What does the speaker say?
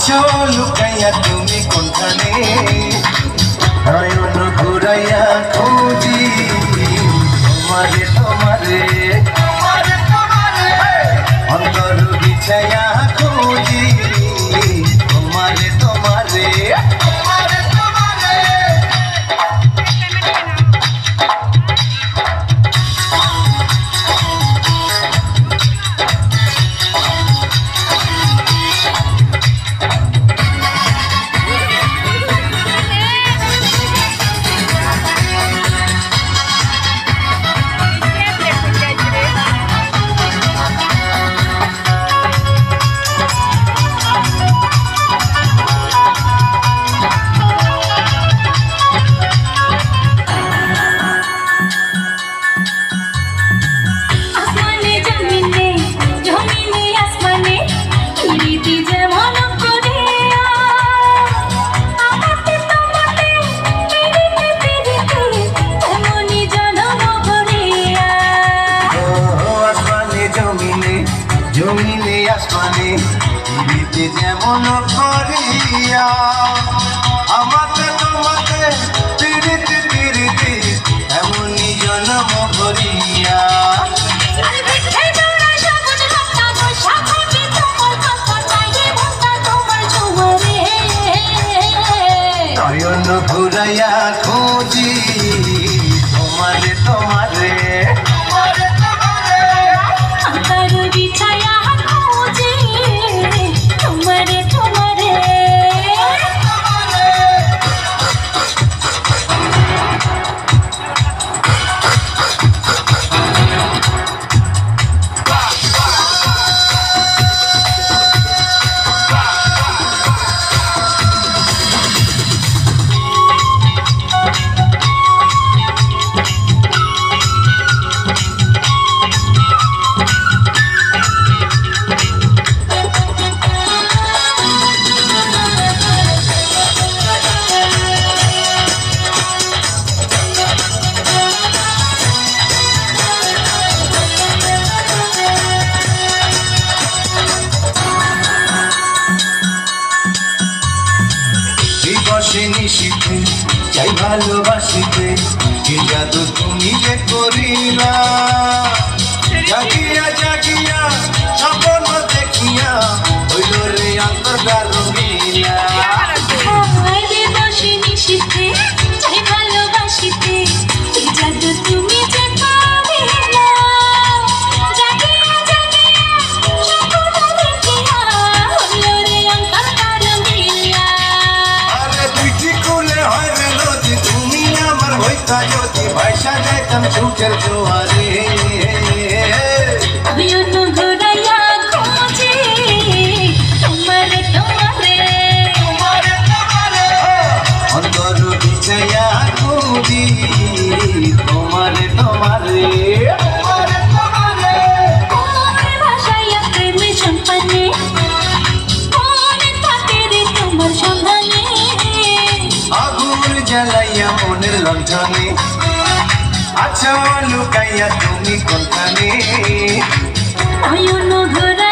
আছো লুকাইয়া তুমি কোনখানে নয়ন ঘুরাইয়া খুঁজি তোমারে তোমারে অন্তর বিছাইয়া খুঁজি তোমারে তোমারে জমিনে আসমানে পৃথিবীতে যেমন করিয়া আমাকে তোমাকে পিড়িতে পিড়িতে এমনই জন্ম করিয়া নয়ন ঘুরাইয়া খুঁজি তোমারে তোমারে নিশিতে চাই ভালোবাসিতে কি জাদু তুমি যে করিলা জাগিয়া জাগিয়া স্বপ্ন দেখিয়া হইল রে অন্তর্গার রঙিলা নিশিতে চাই ভালোবাসিতে কি জাদু তুমি যে করিলা জাগিয়া জাগিয়া স্বপ্ন দেখিয়া হইল রে অন্তর্গার রঙিলা যদি ভাইসা যাইতাম সুখের জোয়ারে নয়ন ঘুরাইয়া খুঁজি তোমারে তোমারে অন্তর বিছাইয়া খুঁজি তোমারে তোমারে তোমারে ভাষাইয়া প্রেমে সম্পানে মনে থাকে রে তোমার সন্ধানে আগুন জ্বালাইয়া মনের লণ্ঠনে আছো লুকাইয়া তুমি কোনখানে নয়ন ঘুরাইয়া